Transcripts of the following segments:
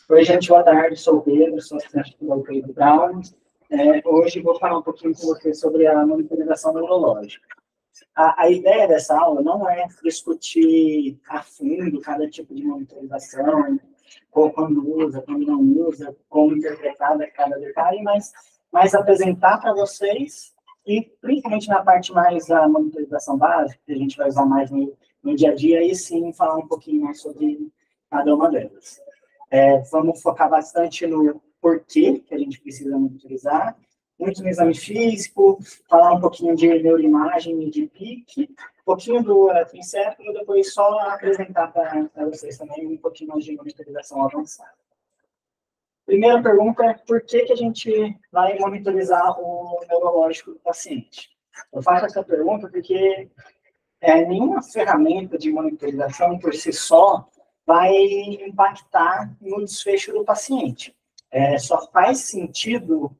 Oi, gente, boa tarde, sou o Pedro, sou assistente do Pedro Brown. Hoje vou falar um pouquinho com você sobre a monitorização neurológica. A ideia dessa aula não é discutir a fundo cada tipo de monitorização, quando usa, quando não usa, como interpretar cada detalhe, mas apresentar para vocês, e principalmente na parte mais da monitorização básica, que a gente vai usar mais no dia a dia, e sim falar um pouquinho mais sobre cada uma delas. Vamos focar bastante no porquê que a gente precisa monitorizar, muito no exame físico, falar um pouquinho de neuroimagem e de PIC, um pouquinho do elettroencefalo, depois só apresentar para vocês também um pouquinho mais de monitorização avançada. Primeira pergunta é por que a gente vai monitorizar o neurológico do paciente? Eu faço essa pergunta porque nenhuma ferramenta de monitorização por si só vai impactar no desfecho do paciente. Só faz sentido,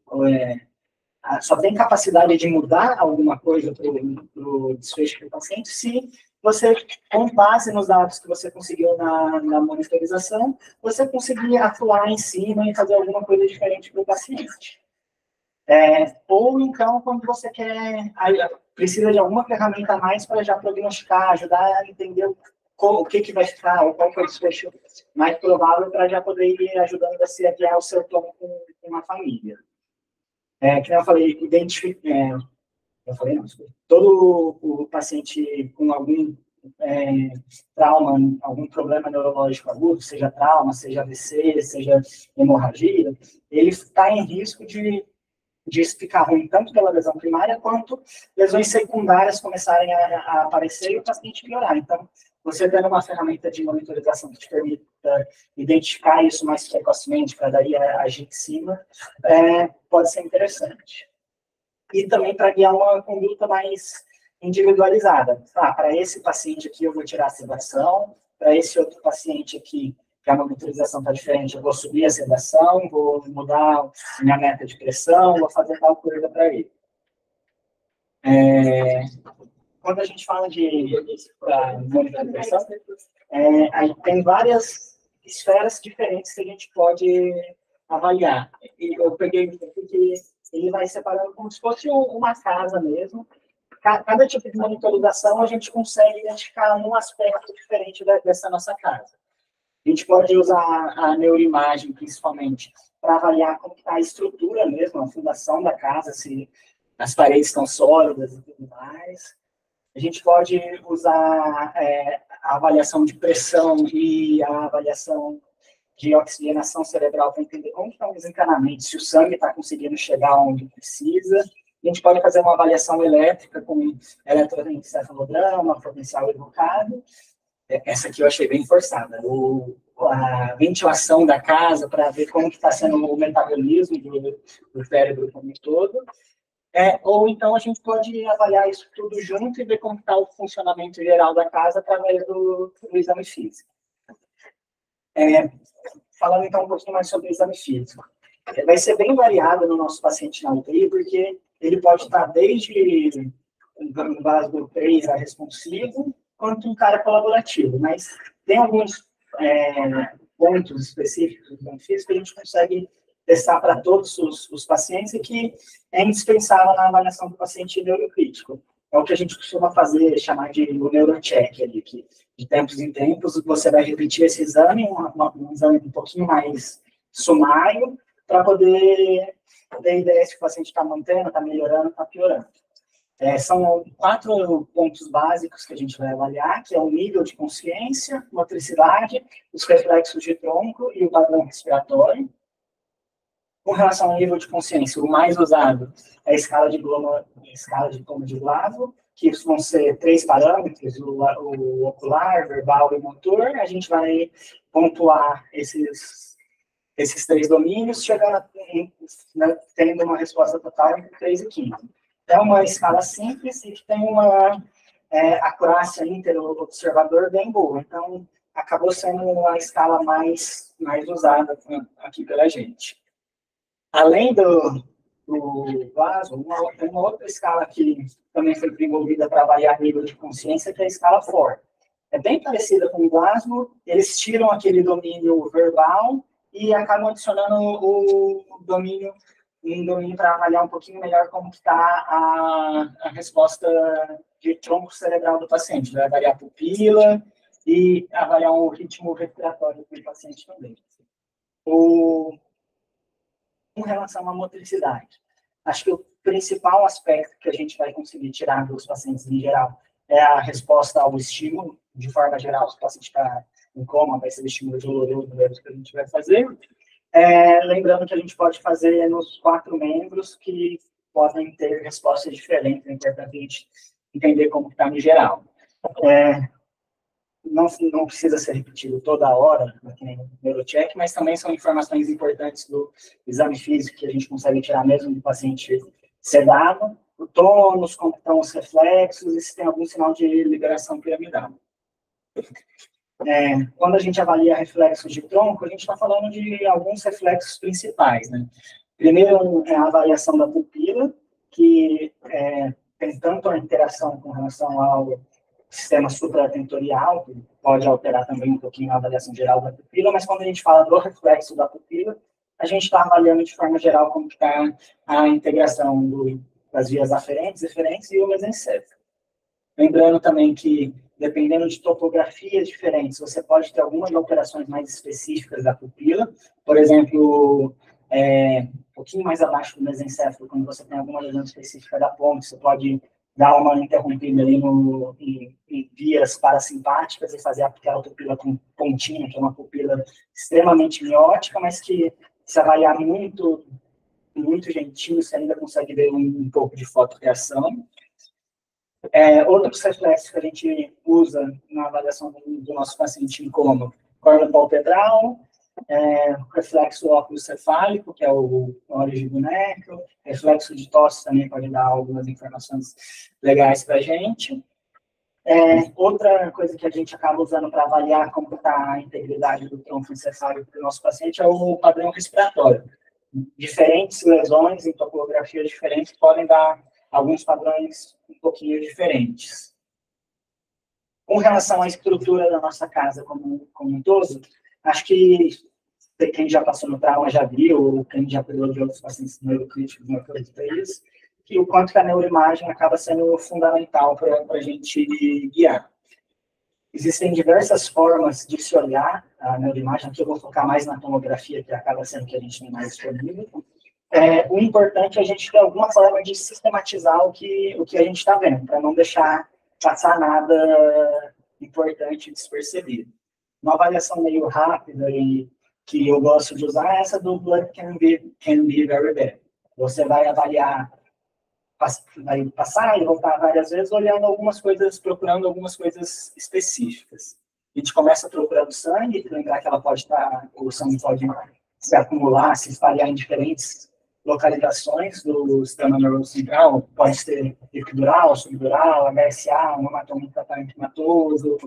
só tem capacidade de mudar alguma coisa para o desfecho do paciente se você, com base nos dados que você conseguiu na monitorização, você conseguir atuar em cima e fazer alguma coisa diferente para o paciente. Ou então, quando você precisa de alguma ferramenta a mais para já prognosticar, ajudar a entender o que vai ficar, ou qual foi o desfecho mais provável para já poder ir ajudando você a guiar o seu tom com uma família. Que eu falei, todo o paciente com algum trauma, algum problema neurológico agudo, seja trauma, seja AVC, seja hemorragia, ele está em risco de ficar ruim tanto pela lesão primária quanto lesões secundárias começarem a aparecer e o paciente piorar. Então, você tendo uma ferramenta de monitorização que te permita identificar isso mais precocemente para daí agir em cima, pode ser interessante. E também para guiar uma conduta mais individualizada. Para esse paciente aqui eu vou tirar a sedação, para esse outro paciente aqui, que a monitorização está diferente, eu vou subir a sedação, vou mudar minha meta de pressão, vou fazer tal coisa para ele. Quando a gente fala de monitorização, aí tem várias esferas diferentes que a gente pode avaliar. E eu peguei aqui que ele vai separando como se fosse uma casa mesmo. Cada tipo de monitorização a gente consegue identificar um aspecto diferente dessa nossa casa. A gente pode usar a neuroimagem, principalmente, para avaliar como está a estrutura mesmo, a fundação da casa, se as paredes estão sólidas e tudo mais. A gente pode usar a avaliação de pressão e a avaliação de oxigenação cerebral para entender como estão os encanamentos, se o sangue está conseguindo chegar onde precisa. A gente pode fazer uma avaliação elétrica com eletroencefalograma, potencial evocado. Essa aqui eu achei bem forçada. A ventilação da casa para ver como está sendo o metabolismo do cérebro como um todo. Ou então a gente pode avaliar isso tudo junto e ver como está o funcionamento geral da casa através do exame físico. Falando então um pouquinho mais sobre o exame físico. Vai ser bem variado no nosso paciente na UTI, porque ele pode estar desde um Glasgow 3 a responsivo, quanto um cara colaborativo, mas tem alguns pontos específicos do exame físico que a gente consegue testar para todos os pacientes e que é indispensável na avaliação do paciente neurocrítico. É o que a gente costuma fazer, chamar de neurocheck ali, que de tempos em tempos você vai repetir esse exame, um exame um pouquinho mais sumário, para poder ter ideia se o paciente está mantendo, está melhorando, está piorando. São 4 pontos básicos que a gente vai avaliar, que é o nível de consciência, motricidade, os reflexos de tronco e o padrão respiratório. Com relação ao nível de consciência, o mais usado é a escala de Bloom de Glasgow, que vão ser 3 parâmetros, o ocular, verbal e motor. A gente vai pontuar esses 3 domínios, chegando tendo uma resposta total entre 3 e 15. É uma escala simples e que tem uma acurácia inter-observador bem boa. Então, acabou sendo uma escala mais usada aqui pela gente. Além do Glasgow, tem uma outra escala que também foi desenvolvida para avaliar nível de consciência, que é a escala FOR. É bem parecida com o Glasgow, eles tiram aquele domínio verbal e acabam adicionando um domínio para avaliar um pouquinho melhor como está a resposta de tronco cerebral do paciente. Vai avaliar a pupila e avaliar o ritmo respiratório do paciente também. Com relação à motricidade, acho que o principal aspecto que a gente vai conseguir tirar dos pacientes em geral é a resposta ao estímulo. De forma geral, se o paciente está em coma, vai ser o estímulo doloroso que a gente vai fazer. Lembrando que a gente pode fazer nos 4 membros que podem ter respostas diferentes, é importante a gente entender como está no geral. Não precisa ser repetido toda hora, aqui nem no neurocheck, mas também são informações importantes do exame físico que a gente consegue tirar mesmo do paciente sedado, o tônus, como estão os reflexos e se tem algum sinal de liberação piramidal. Quando a gente avalia reflexos de tronco, a gente está falando de alguns reflexos principais, né? Primeiro é a avaliação da pupila, que tem tanto a interação com relação ao sistema supratentorial, que pode alterar também um pouquinho a avaliação geral da pupila, mas quando a gente fala do reflexo da pupila, a gente está avaliando de forma geral como está a integração das vias aferentes, eferentes e o mesencéfalo. Lembrando também que, dependendo de topografias diferentes, você pode ter algumas alterações mais específicas da pupila. Por exemplo, um pouquinho mais abaixo do mesencéfalo, quando você tem alguma lesão específica da ponte, você pode dar uma interrompida ali em vias parasimpáticas e fazer aquela pupila com pontinho, que é uma pupila extremamente miótica, mas que, se avaliar muito gentil, você ainda consegue ver um pouco de fotorreação. Outros reflexos que a gente usa na avaliação do nosso paciente em coma: córnea palpebral, reflexo óculos cefálico, que é o origem do nécro, reflexo de tosse também pode dar algumas informações legais para a gente. Outra coisa que a gente acaba usando para avaliar como está a integridade do tronco encefálico do nosso paciente é o padrão respiratório. Diferentes lesões em topografias diferentes podem dar alguns padrões um pouquinho diferentes. Com relação à estrutura da nossa casa como um todo, acho que quem já passou no trauma já viu, ou quem já cuidou de outros pacientes neurocríticos no país, que o quanto que a neuroimagem acaba sendo fundamental para a gente guiar. Existem diversas formas de se olhar a neuroimagem, aqui eu vou focar mais na tomografia, que acaba sendo que a gente tem mais disponível. O importante é a gente ter alguma forma de sistematizar o que a gente está vendo, para não deixar passar nada importante despercebido. Uma avaliação meio rápida e que eu gosto de usar é essa do Blood can be very bad. Você vai avaliar, vai passar e voltar várias vezes olhando algumas coisas, procurando algumas coisas específicas. A gente começa procurando sangue, lembrar que o sangue pode se acumular, se espalhar em diferentes localizações do sistema nervoso central, pode ser epidural, subdural, HSA, um hematoma intraparenquimatoso,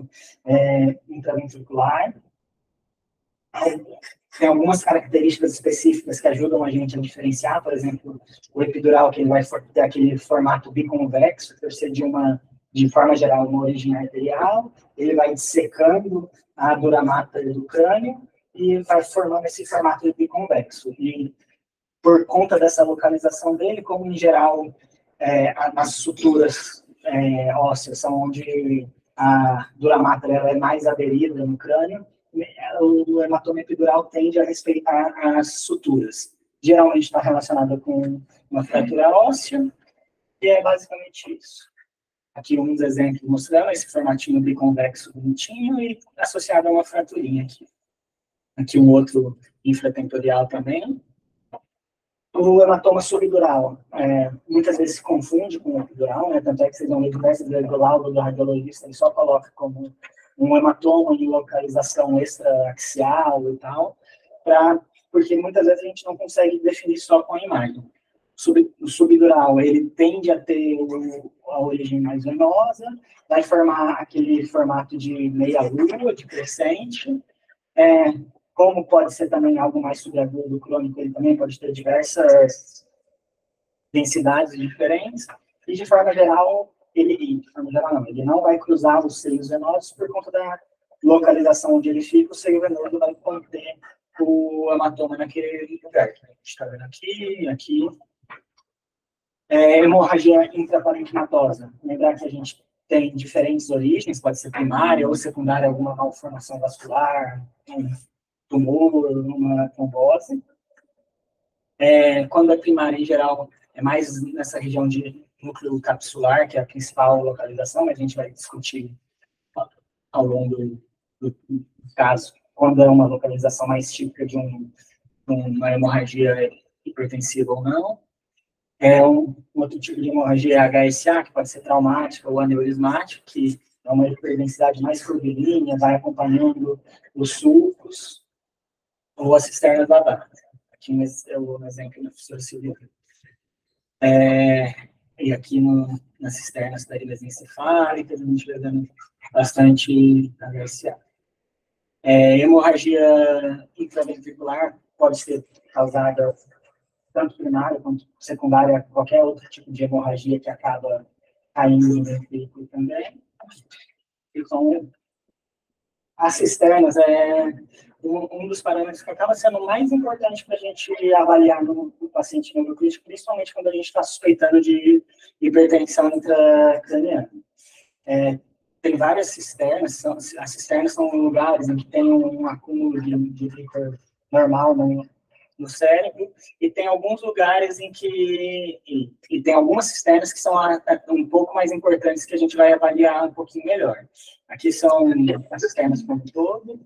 intraventricular. Tem algumas características específicas que ajudam a gente a diferenciar, por exemplo, o epidural, que ele vai ter aquele formato biconvexo, por ser de forma geral, uma origem arterial, ele vai dissecando a dura mata do crânio e vai formando esse formato biconvexo. E por conta dessa localização dele, como em geral as suturas ósseas são onde a dura mata é mais aderida no crânio, o hematoma epidural tende a respeitar as suturas. Geralmente está relacionado com uma fratura óssea, e é basicamente isso. Aqui uns exemplos mostrando esse formatinho biconvexo bonitinho e associado a uma fraturinha aqui. Aqui um outro infratentorial também. O hematoma subdural, muitas vezes se confunde com o epidural, né? Tanto é que vocês vão ver diversas vezes do laudo do radiologista, ele só coloca como um hematoma de localização extra-axial e tal, porque muitas vezes a gente não consegue definir só com a imagem. O subdural, ele tende a ter a origem mais venosa, vai formar aquele formato de meia-lua, de crescente. Como pode ser também algo mais subagudo, crônico, ele também pode ter diversas densidades diferentes, e de forma geral, ele não vai cruzar os seios venosos por conta da localização onde ele fica, o seio venoso vai conter o hematoma naquele lugar. A gente está vendo aqui, aqui. Hemorragia intraparenquimatosa. Lembrar que a gente tem diferentes origens, pode ser primária ou secundária, alguma malformação vascular, um tumor, uma trombose. Quando é primária, em geral, é mais nessa região de núcleo capsular, que é a principal localização, mas a gente vai discutir ao longo do caso, quando é uma localização mais típica de uma hemorragia hipertensiva ou não. Um outro tipo de hemorragia é HSA, que pode ser traumática ou aneurismática, que é uma hiperdensidade mais curvilínea, vai acompanhando os sulcos ou as cisternas da base. Aqui é o exemplo da fissura cilíaca. E aqui nas cisternas da encefálica, a gente vai vendo bastante HSA. Hemorragia intraventricular pode ser causada tanto primária quanto secundária, qualquer outro tipo de hemorragia que acaba caindo no ventrículo também. Então, as cisternas é um dos parâmetros que acaba sendo mais importante para a gente avaliar no paciente neurocrítico, principalmente quando a gente está suspeitando de hipertensão intracraniana. Tem várias cisternas, as cisternas são lugares em que tem um acúmulo de líquido normal no cérebro, e tem alguns lugares em que e tem algumas cisternas que são um pouco mais importantes, que a gente vai avaliar um pouquinho melhor. Aqui são as cisternas como um todo,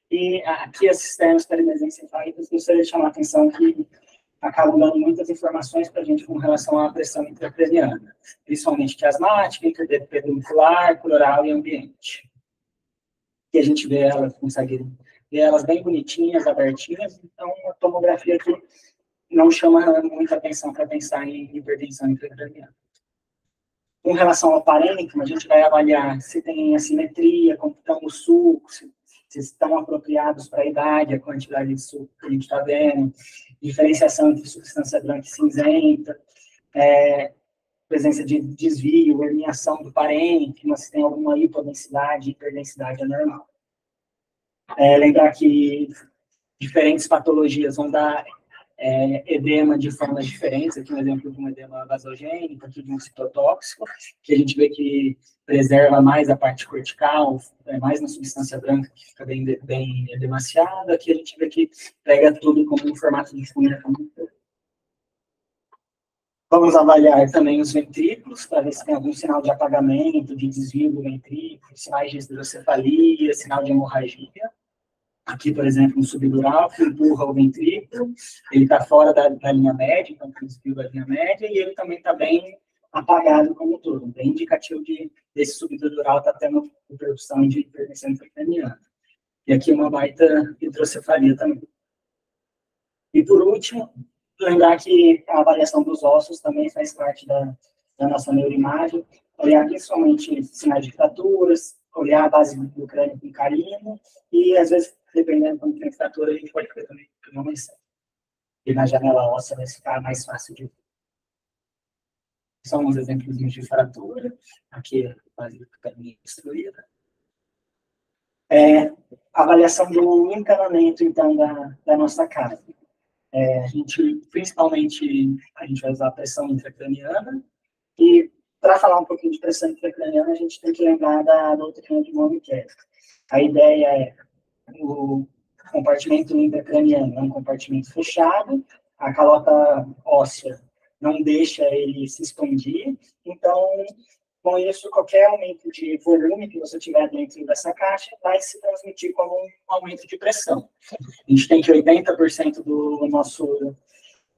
e aqui as cisternas perimesencefálicas, gostaria de chamar a atenção que acabam dando muitas informações para a gente com relação à pressão intracraniana, principalmente que asmática, interpeduncular, pleural e ambiente. E a gente vê elas, consegue ver elas bem bonitinhas, abertinhas, então uma tomografia que não chama muita atenção para pensar em hipertensão intracraniana. Com relação ao parênquima, a gente vai avaliar se tem assimetria, como estão os sulcos, se estão apropriados para a idade, a quantidade de suco que a gente está vendo, diferenciação entre substância branca e cinzenta, presença de desvio, herniação do parênquima, se tem alguma hipodensidade, hiperdensidade anormal. Lembrar que diferentes patologias vão dar edema de formas diferentes, aqui um exemplo de um edema vasogênico, aqui de um citotóxico, que a gente vê que preserva mais a parte cortical, mais na substância branca, que fica bem edemaciada, aqui a gente vê que pega tudo como um formato de funda. Vamos avaliar também os ventrículos, para ver se tem algum sinal de apagamento, de desvio do ventrículo, sinais de hidrocefalia, sinal de hemorragia. Aqui, por exemplo, um subdural que empurra o ventrículo, ele está fora da linha média, então tem desvio da linha média, e ele também está bem apagado como um todo, bem indicativo desse subdural estar tendo interrupção de hipertensão intracraniana. E aqui uma baita hidrocefalia também. E por último, lembrar que a avaliação dos ossos também faz parte da nossa neuroimagem, olhar principalmente sinais de fraturas, olhar a base do crânio com carinho, e às vezes, dependendo do que tem fratura, a gente pode ver também que não é certo. E na janela óssea vai ficar mais fácil de ver. São uns exemplos de fratura. Aqui a base do crânio destruída. Avaliação do encanamento, então, da nossa casa. A gente, principalmente, a gente vai usar a pressão intracraniana, e para falar um pouquinho de pressão intracraniana, a gente tem que lembrar da doutrina de von Micheli. A ideia é o compartimento intracraniano é um compartimento fechado, a calota óssea não deixa ele se expandir, então, com isso, qualquer aumento de volume que você tiver dentro dessa caixa vai se transmitir como um aumento de pressão. A gente tem que 80% do nosso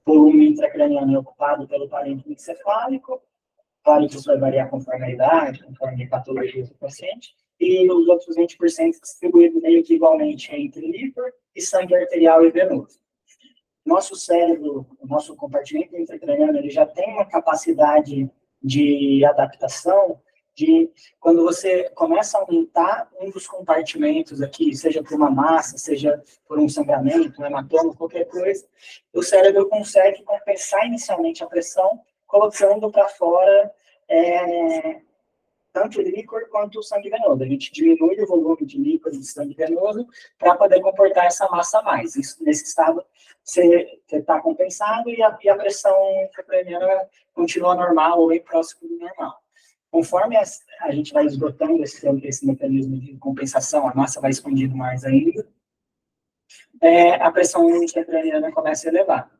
volume intracraniano é ocupado pelo parênquima encefálico. Claro que isso vai variar conforme a idade, conforme a patologia do paciente, e os outros 20% distribuídos meio que igualmente entre líquor e sangue arterial e venoso. Nosso cérebro, o nosso compartimento intracraniano, ele já tem uma capacidade de adaptação de quando você começa a aumentar um dos compartimentos aqui, seja por uma massa, seja por um sangramento, um hematoma, qualquer coisa, o cérebro consegue compensar inicialmente a pressão, colocando para fora tanto o líquor quanto o sangue venoso. A gente diminui o volume de líquor de sangue venoso para poder comportar essa massa a mais. Isso, nesse estado, você está compensado e a pressão intracraniana continua normal ou bem próximo do normal. Conforme a gente vai esgotando esse mecanismo de compensação, a massa vai expandindo mais ainda, a pressão intracraniana começa a elevar.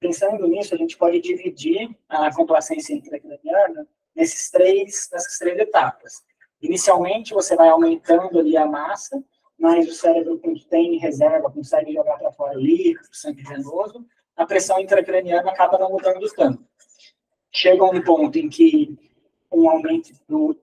Pensando nisso, a gente pode dividir a complacência intracraniana nessas três etapas. Inicialmente, você vai aumentando ali a massa, mas o cérebro, quando tem reserva, consegue jogar para fora o líquido, o sangue venoso, a pressão intracraniana acaba não mudando tanto. Chega um ponto em que um aumento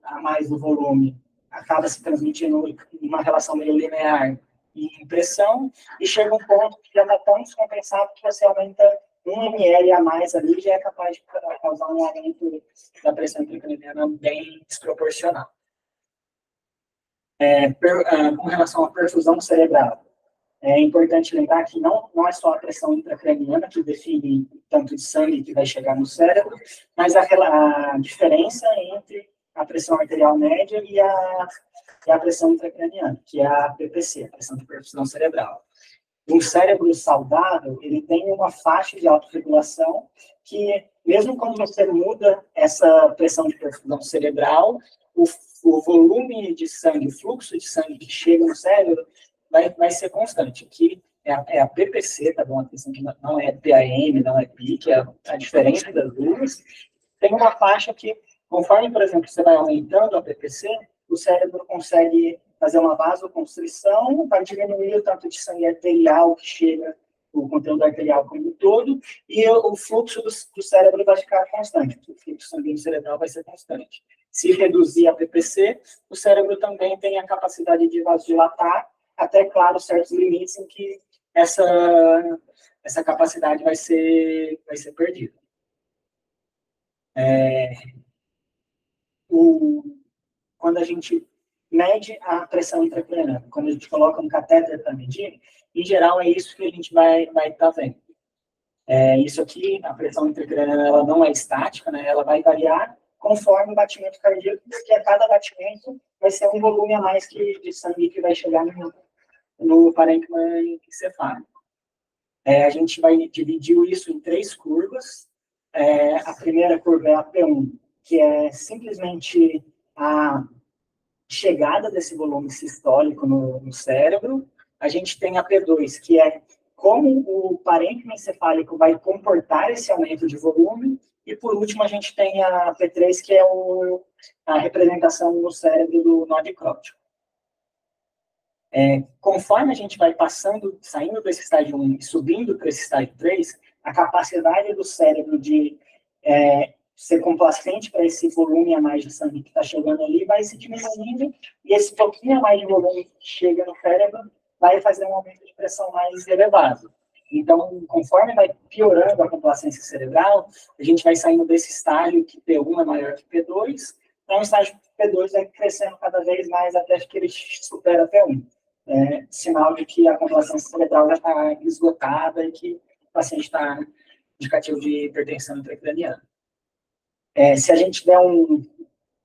a mais do volume acaba se transmitindo em uma relação meio linear em pressão, e chega um ponto que já está tão descompensado que você aumenta 1 ml a mais ali, já é capaz de causar um aumento da pressão intracraniana bem desproporcional. Com relação à perfusão cerebral, é importante lembrar que não é só a pressão intracraniana que define o tanto de sangue que vai chegar no cérebro, mas a diferença entre a pressão arterial média e a pressão intracraniana, que é a PPC, a pressão de perfusão cerebral. Um cérebro saudável, ele tem uma faixa de autorregulação que, mesmo quando você muda essa pressão de perfusão cerebral, o volume de sangue, o fluxo de sangue que chega no cérebro vai ser constante. Aqui é a PPC, tá bom? Atenção que não é PAM, não é PIC, é a diferença das duas. Tem uma faixa que, conforme, por exemplo, você vai aumentando a PPC, o cérebro consegue fazer uma vasoconstrição, vai diminuir o tanto de sangue arterial que chega, o conteúdo arterial como um todo, e o fluxo do cérebro vai ficar constante, o fluxo sanguíneo cerebral vai ser constante. Se reduzir a PPC, o cérebro também tem a capacidade de vasodilatar, até, claro, certos limites em que essa capacidade vai ser perdida. Quando a gente mede a pressão intracraniana, quando a gente coloca um catéter para medir, em geral é isso que a gente vai estar vendo. Isso aqui, a pressão intracraniana, ela não é estática, né? Ela vai variar conforme o batimento cardíaco, porque a cada batimento vai ser um volume a mais de sangue que vai chegar no parênquima encefálico. A gente vai dividir isso em 3 curvas. A primeira curva é a P1, que é simplesmente a chegada desse volume sistólico no cérebro. A gente tem a P2, que é como o parênquima encefálico vai comportar esse aumento de volume. E, por último, a gente tem a P3, que é a representação no cérebro do nó dicrótico. Conforme a gente vai saindo desse estágio 1 e subindo para esse estágio 3, a capacidade do cérebro de ser complacente para esse volume a mais de sangue que está chegando ali vai se diminuindo, e esse pouquinho a mais de volume que chega no cérebro vai fazer um aumento de pressão mais elevado. Então, conforme vai piorando a complacência cerebral, a gente vai saindo desse estágio que P1 é maior que P2, para um estágio que P2 vai crescendo cada vez mais até que ele supera P1. Sinal de que a complacência cerebral já está esgotada e que o paciente está indicativo de hipertensão intracraniana. Se a gente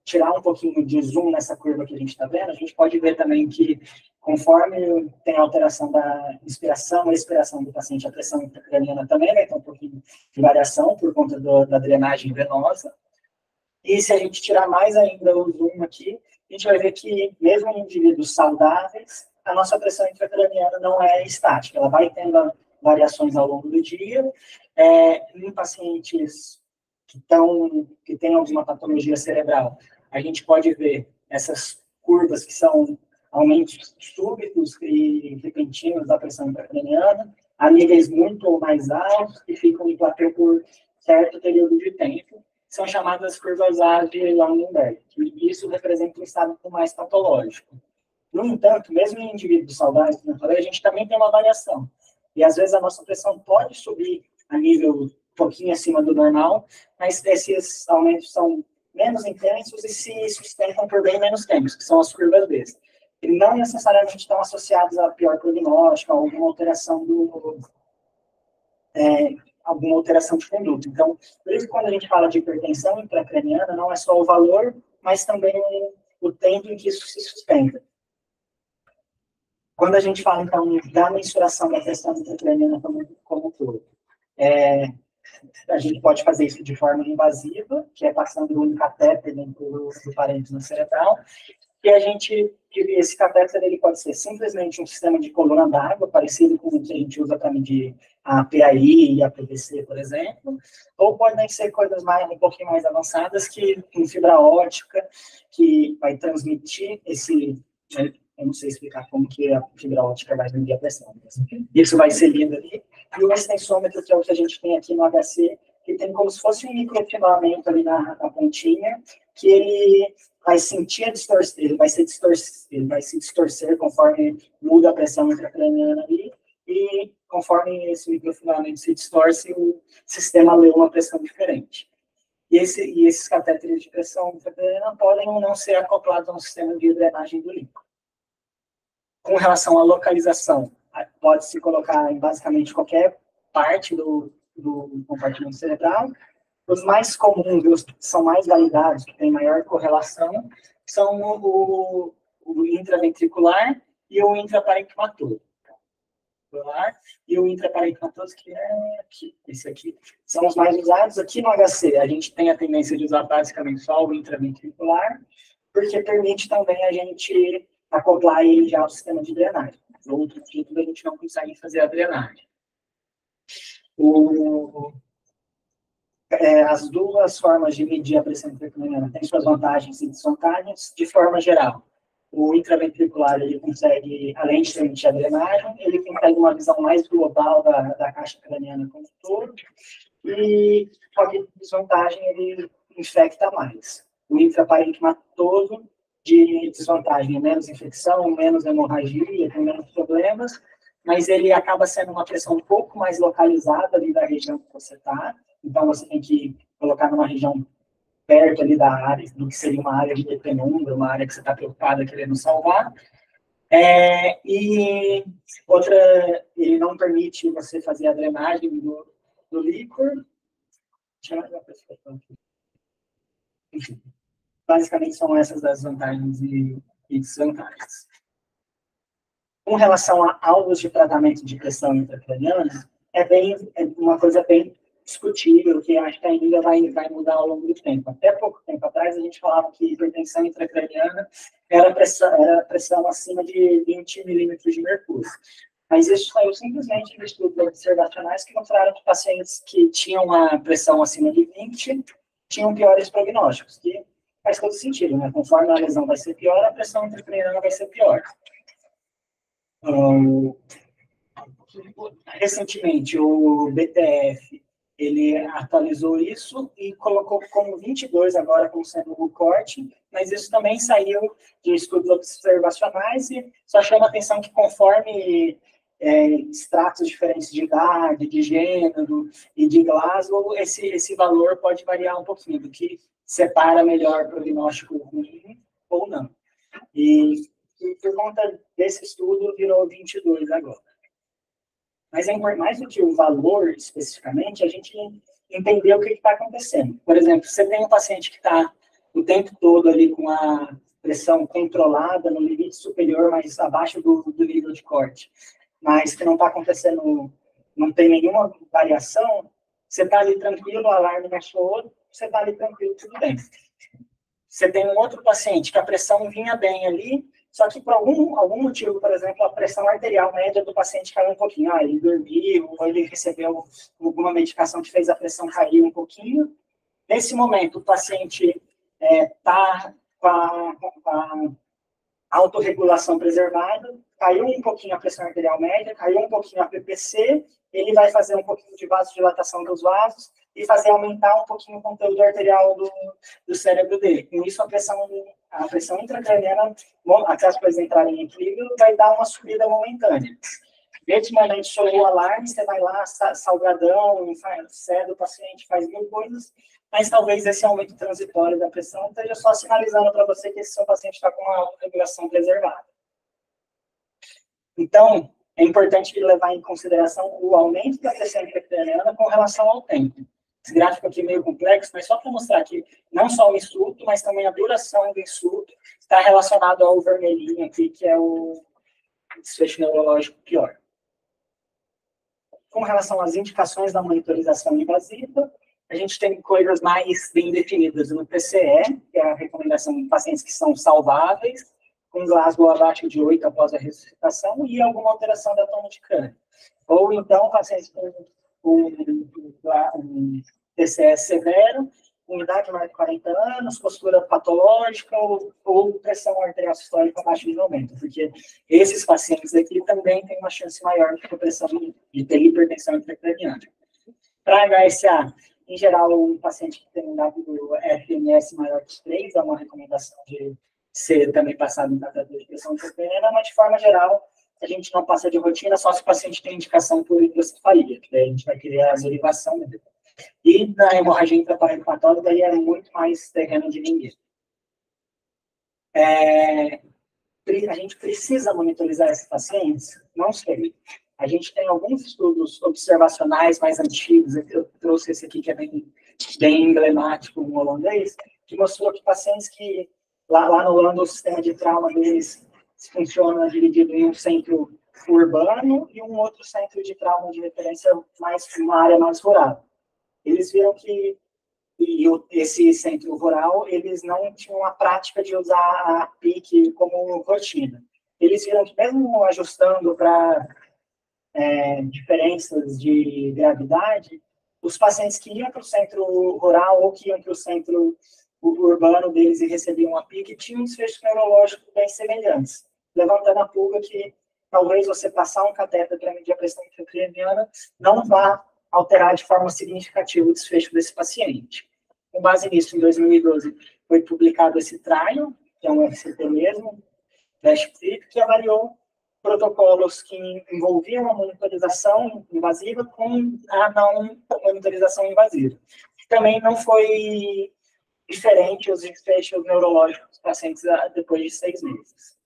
tirar um pouquinho de zoom nessa curva que a gente está vendo, a gente pode ver também que, conforme tem alteração da inspiração e expiração do paciente, a pressão intracraniana também vai ter um pouquinho de variação por conta da drenagem venosa. E se a gente tirar mais ainda o zoom aqui, a gente vai ver que, mesmo em indivíduos saudáveis, a nossa pressão intracraniana não é estática, ela vai tendo variações ao longo do dia. Em pacientes que têm alguma patologia cerebral, a gente pode ver essas curvas que são aumentos súbitos e repentinos da pressão intracraniana, a níveis muito mais altos, que ficam em platô por certo período de tempo, são chamadas curvas A de Langenberg, e isso representa um estado mais patológico. No entanto, mesmo em indivíduos saudáveis, como eu falei, a gente também tem uma variação. E, às vezes, a nossa pressão pode subir a nível um pouquinho acima do normal, mas esses aumentos são menos intensos e se sustentam por bem menos tempo, que são as curvas B. E não necessariamente estão associados a pior prognóstico, a alguma alteração alguma alteração de conduta. Então, por isso que quando a gente fala de hipertensão intracraniana, não é só o valor mas também o tempo em que isso se sustenta. Quando a gente fala, então, da mensuração da pressão intracraniana como um todo, a gente pode fazer isso de forma invasiva, que é passando um catéter dentro do parênteses cerebral, e esse catéter ele pode ser simplesmente um sistema de coluna d'água, parecido com o que a gente usa para medir a PAI e a PVC, por exemplo, ou podem ser coisas um pouquinho mais avançadas, com fibra ótica, que vai transmitir eu não sei explicar como que a fibra ótica vai medir a pressão, mas isso vai ser lido ali. E o extensômetro, que é o que a gente tem aqui no HC, que tem como se fosse um microfilamento ali na pontinha, que ele vai sentir a distorção, ele vai se distorcer conforme muda a pressão intracraniana ali, e conforme esse microfilamento se distorce, o sistema lê uma pressão diferente. E esses catéteres de pressão intracraniana podem ou não ser acoplados a um sistema de drenagem do líquido. Com relação à localização, pode-se colocar em basicamente qualquer parte do compartimento cerebral. Os mais comuns, os que são mais validados, que têm maior correlação, são o intraventricular e o intraparenquimatoso. E o intraparenquimatoso, que é aqui, esse aqui, são os mais usados. Aqui no HC, a gente tem a tendência de usar basicamente só o intraventricular, porque permite também a gente acoplar ele já ao sistema de drenagem. No outro tipo, a gente não consegue fazer a drenagem. As duas formas de medir a pressão intracraniana têm suas vantagens e desvantagens, de forma geral. O intraventricular, ele consegue, além de permitir a drenagem, ele consegue uma visão mais global da caixa craniana como um todo, e, só que desvantagem, ele infecta mais. O intraparenquimatoso, de desvantagem, menos infecção, menos hemorragia, tem menos problemas, mas ele acaba sendo uma pressão um pouco mais localizada ali da região que você está, então você tem que colocar numa região perto ali da área, do que seria uma área de penumbra, uma área que você está preocupada querendo salvar. E outra, ele não permite você fazer a drenagem do líquor. Enfim, basicamente são essas as vantagens e desvantagens. Com relação a alvos de tratamento de pressão intracraniana, é uma coisa bem discutível, que acho que ainda vai mudar ao longo do tempo. Até pouco tempo atrás, a gente falava que hipertensão intracraniana era pressão acima de 20 milímetros de mercúrio. Mas isso saiu simplesmente de estudos observacionais que mostraram que pacientes que tinham uma pressão acima de 20 tinham piores prognósticos, que faz todo sentido, né? Conforme a lesão vai ser pior, a pressão intracraniana vai ser pior. Recentemente, o BTF, ele atualizou isso e colocou como 22 agora como sendo o corte, mas isso também saiu de estudos observacionais e só chama a atenção que conforme estratos diferentes de idade, de gênero e de Glasgow, esse valor pode variar um pouquinho, do que separa melhor prognóstico ruim ou não. E por conta desse estudo, virou 22 agora. Mas mais do que o valor, especificamente, a gente entender o que está acontecendo. Por exemplo, você tem um paciente que está o tempo todo ali com a pressão controlada no limite superior, mas abaixo do nível de corte, mas que não está acontecendo, não tem nenhuma variação, você está ali tranquilo, o alarme não soou, você está ali tranquilo, tudo bem. Você tem um outro paciente que a pressão vinha bem ali, só que por algum motivo, por exemplo, a pressão arterial média do paciente caiu um pouquinho. Ele dormiu, ou ele recebeu alguma medicação que fez a pressão cair um pouquinho. Nesse momento, o paciente está com a autorregulação preservada, caiu um pouquinho a pressão arterial média, caiu um pouquinho a PPC, ele vai fazer um pouquinho de vasodilatação dos vasos e fazer aumentar um pouquinho o conteúdo arterial do cérebro dele. Com isso, a pressão intracraniana, até as coisas entrarem em equilíbrio, vai dar uma subida momentânea. Nesse momento, soou o alarme, você vai lá, salgadão, cede o paciente, faz mil coisas, mas talvez esse aumento transitório da pressão esteja só sinalizando para você que esse seu paciente está com uma autorregulação preservada. Então, é importante levar em consideração o aumento da pressão intracraniana com relação ao tempo. Esse gráfico aqui é meio complexo, mas só para mostrar que não só o insulto, mas também a duração do insulto está relacionado ao vermelhinho aqui, que é o desfecho neurológico pior. Com relação às indicações da monitorização invasiva, a gente tem coisas mais bem definidas no PCE, que é a recomendação em pacientes que são salváveis, com Glasgow abaixo de 8 após a ressuscitação e alguma alteração da toma de crânio. Ou então, pacientes com um PCE severo, com idade maior de 40 anos, postura patológica ou pressão arterial sistólica abaixo de 90, porque esses pacientes aqui também têm uma chance maior de progressão de ter hipertensão intracraniana. Para HSA, em geral, um paciente que tem um WFMS maior que 3 é uma recomendação de ser também passado em tratador de pressão intracraniana, mas de forma geral, a gente não passa de rotina só se o paciente tem indicação por hidrocefalia, que daí a gente vai querer a derivação dele. E na hemorragia intraparenquimatória, daí é muito mais terreno de ninguém. A gente precisa monitorizar esses pacientes? Não sei. A gente tem alguns estudos observacionais mais antigos, eu trouxe esse aqui que é bem emblemático, um holandês, que mostrou que pacientes que, lá no Holanda, o sistema de trauma deles funciona dividido em um centro urbano e um outro centro de trauma de referência mais uma área mais rural. Eles viram que esse centro rural, eles não tinham a prática de usar a PIC como rotina. Eles viram que mesmo ajustando para diferenças de gravidade, os pacientes que iam para o centro rural ou que iam para o centro urbano deles e recebiam a PIC tinham desfechos neurológicos bem semelhantes, levantando a pulga que talvez você passar um cateter para medir a pressão intracraniana não vá alterar de forma significativa o desfecho desse paciente. Com base nisso, em 2012, foi publicado esse trial, que é um FCT mesmo, que avaliou protocolos que envolviam a monitorização invasiva com a não monitorização invasiva. Também não foi diferente os desfechos neurológicos dos pacientes depois de 6 meses.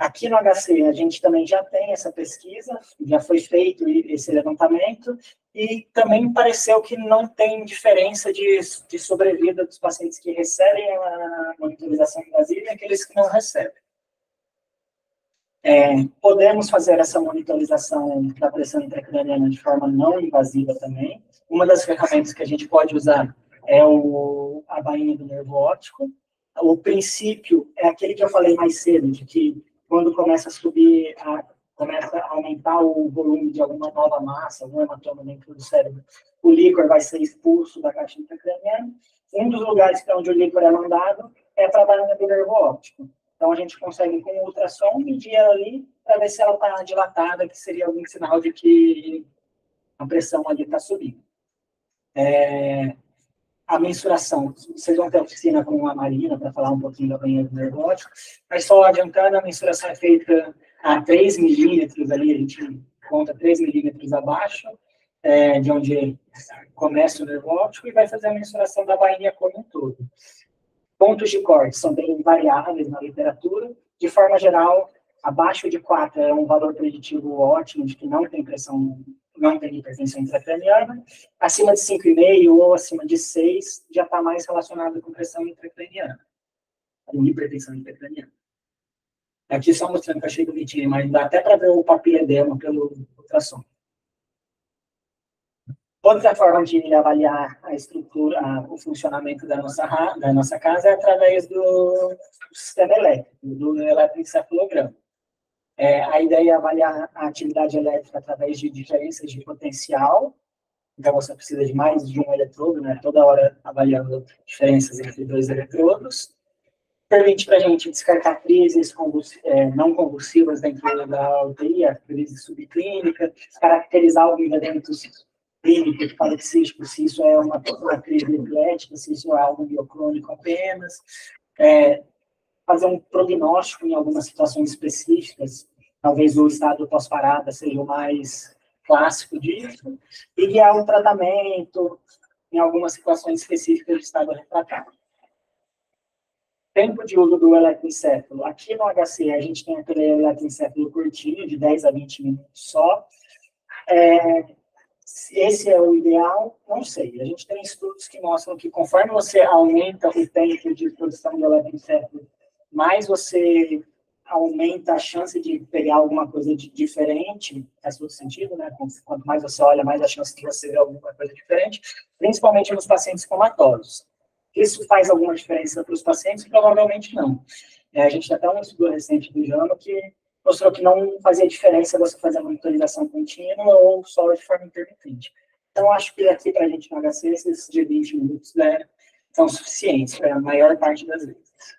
Aqui no HC, a gente também já tem essa pesquisa, já foi feito esse levantamento, e também pareceu que não tem diferença de sobrevida dos pacientes que recebem a monitorização invasiva e aqueles que não recebem. Podemos fazer essa monitorização da pressão intracraniana de forma não invasiva também. Uma das ferramentas que a gente pode usar é a bainha do nervo óptico. O princípio é aquele que eu falei mais cedo, de que quando começa a subir, começa a aumentar o volume de alguma nova massa, algum hematoma dentro do cérebro, o líquor vai ser expulso da caixa intracraniana. Um dos lugares para onde o líquor é mandado é para a bainha do nervo óptico. Então, a gente consegue, com o ultrassom, medir ela ali para ver se ela está dilatada, que seria algum sinal de que a pressão ali está subindo. A mensuração, vocês vão ter oficina com a Marina para falar um pouquinho da banheira do nervo óptico, mas só adiantando, a mensuração é feita a 3 milímetros ali, a gente conta 3 milímetros abaixo de onde começa o nervo óptico e vai fazer a mensuração da bainha como um todo. Pontos de corte são bem variáveis na literatura. De forma geral, abaixo de 4 é um valor preditivo ótimo de que não tem pressão, não tem hipertensão intracraniana. Acima de 5,5 ou acima de 6 já está mais relacionado com pressão intracraniana, com hipertensão intracraniana. Aqui só mostrando que eu achei bonitinho, mas dá até para ver o papiledema pelo ultrassom. Outra forma de avaliar a estrutura, o funcionamento da nossa casa é através do sistema elétrico, do eletroencefalograma. A ideia é avaliar a atividade elétrica através de diferenças de potencial. Então, você precisa de mais de um eletrodo, né? Toda hora avaliando diferenças entre 2 eletrodos. Permite para a gente descartar crises não convulsivas dentro da UTI, a crise subclínica, caracterizar alguns eventos clínicos paroxísticos, se isso é uma crise epilética, se isso é algo biocrônico apenas, fazer um prognóstico em algumas situações específicas, talvez o estado pós-parada seja o mais clássico disso, e guiar um tratamento em algumas situações específicas de estado refratário. Tempo de uso do eletroencefalo. Aqui no HC, a gente tem aquele eletroencefalo curtinho, de 10 a 20 minutos só. Se esse é o ideal, não sei. A gente tem estudos que mostram que conforme você aumenta o tempo de produção de eletroencefalo, mais você aumenta a chance de pegar alguma coisa diferente, faz todo sentido, né? Quanto mais você olha, mais a chance de você ver alguma coisa diferente, principalmente nos pacientes comatosos. Isso faz alguma diferença para os pacientes? Provavelmente não. A gente tem até um estudo recente do JAMA que mostrou que não fazia diferença você fazer a monitorização contínua ou só de forma intermitente. Então, acho que aqui para a gente no HC, esses de 20 minutos, né, são suficientes para a maior parte das vezes.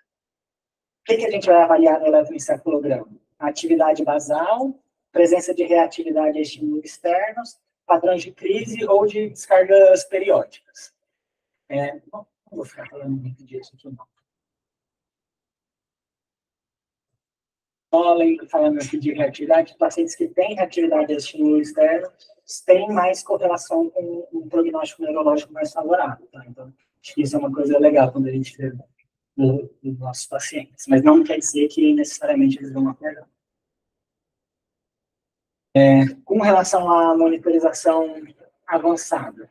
O que a gente vai avaliar no eletroencefalograma? A atividade basal, presença de reatividade a estímulos externos, padrões de crise ou de descargas periódicas. Não vou ficar falando muito disso aqui, não. Falando aqui de reatividade, pacientes que têm reatividade a estímulo externo têm mais correlação com um prognóstico neurológico mais favorável. Tá? Então, acho que isso é uma coisa legal quando a gente vê dos nossos pacientes, mas não quer dizer que necessariamente eles vão acordar. Com relação à monitorização avançada,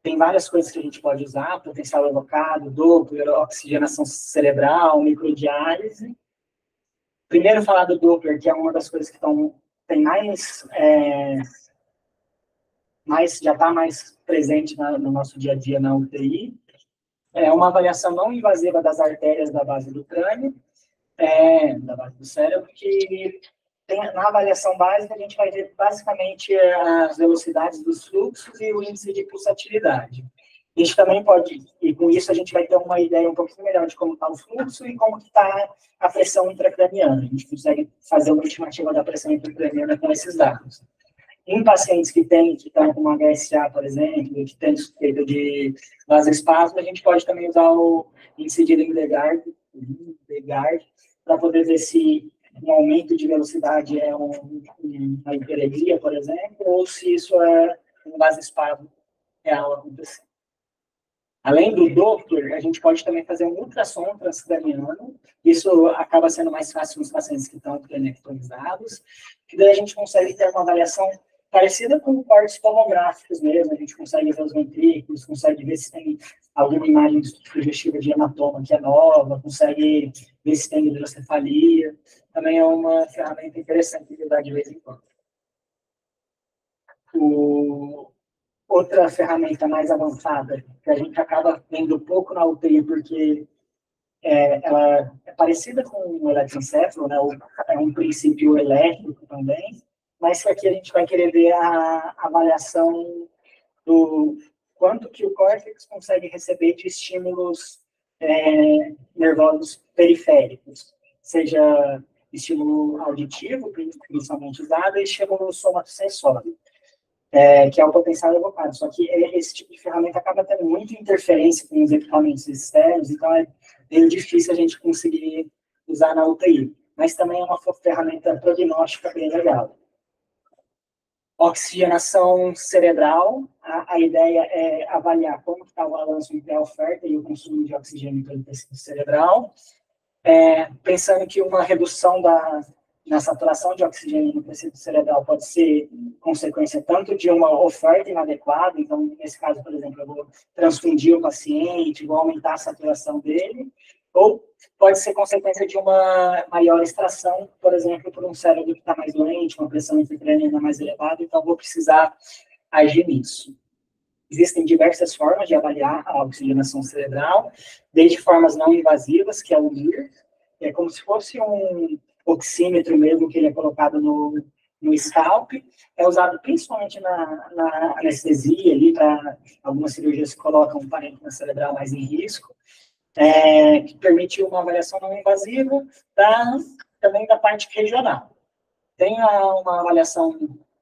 tem várias coisas que a gente pode usar: potencial evocado, Doppler, oxigenação cerebral, microdiálise. Primeiro, falar do Doppler, que é uma das coisas que tem já está mais presente no nosso dia a dia na UTI. É uma avaliação não invasiva das artérias da base do crânio, da base do cérebro, que na avaliação básica a gente vai ver basicamente as velocidades dos fluxos e o índice de pulsatilidade. A gente também pode, e com isso a gente vai ter uma ideia um pouquinho melhor de como está o fluxo e como está a pressão intracraniana. A gente consegue fazer uma estimativa da pressão intracraniana com esses dados. Em pacientes que estão com uma HSA, por exemplo, que tem suspeita de vasoespasmo, a gente pode também usar o índice de Lindegard para poder ver se um aumento de velocidade é uma hiperelia, por exemplo, ou se isso é um vasoespasmo real acontecendo. Além do Doppler, a gente pode também fazer um ultrassom transcraniano. Isso acaba sendo mais fácil nos pacientes que estão cranectomizados, que daí a gente consegue ter uma avaliação parecida com cortes tomográficos mesmo. A gente consegue ver os ventrículos, consegue ver se tem alguma imagem sugestiva de hematoma que é nova, consegue ver se tem hidrocefalia. Também é uma ferramenta interessante de usar de vez em quando. Outra ferramenta mais avançada, que a gente acaba vendo pouco na UTI, porque ela é parecida com o eletroencefalo, né? É um princípio elétrico também, mas que aqui a gente vai querer ver a avaliação do quanto que o córtex consegue receber de estímulos nervosos periféricos, seja estímulo auditivo, principalmente usado, e estímulo somatosensório. Que é o potencial evocado. Só que esse tipo de ferramenta acaba tendo muita interferência com os equipamentos externos, então é meio difícil a gente conseguir usar na UTI. Mas também é uma ferramenta prognóstica bem legal. Oxigenação cerebral. A ideia é avaliar como está o balanço entre a oferta e o consumo de oxigênio pelo tecido cerebral. Pensando que uma redução na saturação de oxigênio no tecido cerebral pode ser consequência tanto de uma oferta inadequada, então, nesse caso, por exemplo, eu vou transfundir o paciente, vou aumentar a saturação dele, ou pode ser consequência de uma maior extração, por exemplo, por um cérebro que está mais doente, uma pressão intracraniana mais elevada, então vou precisar agir nisso. Existem diversas formas de avaliar a oxigenação cerebral, desde formas não invasivas, que é o MIR, é como se fosse um oxímetro mesmo, que ele é colocado no scalp, é usado principalmente na anestesia, ali, para algumas cirurgias que colocam o parênquima cerebral mais em risco, que permite uma avaliação não invasiva também da parte regional. Tem uma avaliação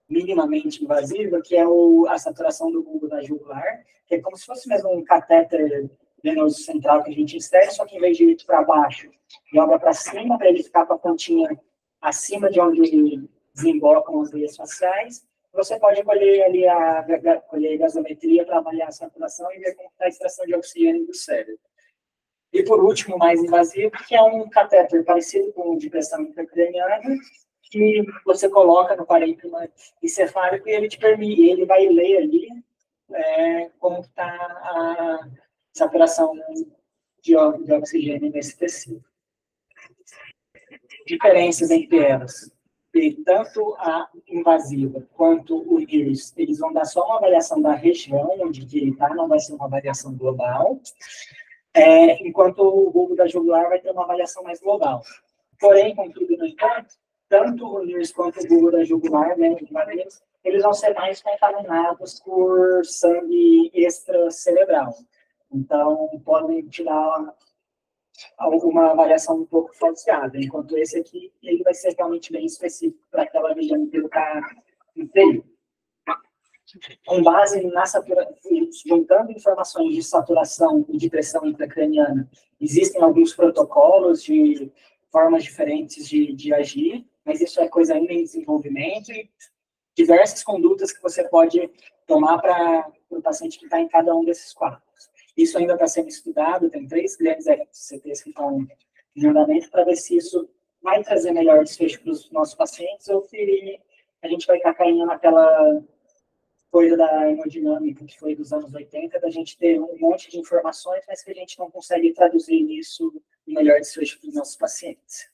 minimamente invasiva, que é a saturação do bulbo da jugular, que é como se fosse mesmo um catéter venoso central que a gente insere, só que em vez de ir para baixo, joga para cima, para ele ficar com a pontinha acima de onde desembocam as veias faciais. Você pode colher ali colher a gasometria para avaliar a saturação e ver como está a extração de oxigênio do cérebro. E por último, mais invasivo, que é um catéter parecido com o de pressão intracraniana, que você coloca no parênquima encefálico e ele te permite, ele vai ler ali como está a saturação de oxigênio nesse tecido. Diferenças entre elas. E tanto a invasiva quanto o NIRS, eles vão dar só uma avaliação da região onde ele está, não vai ser uma avaliação global, enquanto o bulbo da jugular vai ter uma avaliação mais global. Porém, contudo, no entanto, tanto o NIRS quanto o bulbo da jugular, né, eles vão ser mais contaminados por sangue extracerebral. Então, podem tirar alguma avaliação um pouco falseada, enquanto esse aqui, ele vai ser realmente bem específico para aquela região que ele está inserido. Com base na saturação, juntando informações de saturação e de pressão intracraniana, existem alguns protocolos de formas diferentes de agir, mas isso é coisa ainda em desenvolvimento e diversas condutas que você pode tomar para o paciente que está em cada um desses quadros. Isso ainda está sendo estudado, tem 3 grandes RCTs que estão em andamento para ver se isso vai trazer melhor desfecho para os nossos pacientes ou se a gente vai estar caindo naquela coisa da hemodinâmica que foi dos anos 80, da gente ter um monte de informações, mas que a gente não consegue traduzir isso em melhor desfecho para os nossos pacientes.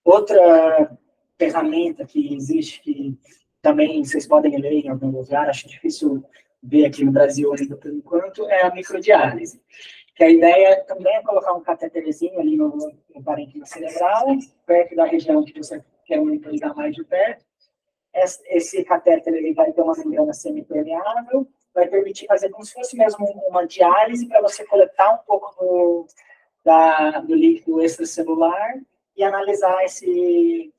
Outra ferramenta que existe, que também vocês podem ler em algum lugar, acho difícil ver aqui no Brasil ainda por enquanto, é a microdiálise. Que a ideia também é colocar um cateterzinho ali no parênquima cerebral, perto da região que você quer monitorizar mais de perto. Esse catéter ele vai ter uma membrana semipermeável, vai permitir fazer como se fosse mesmo uma diálise para você coletar um pouco do líquido extracelular e analisar esse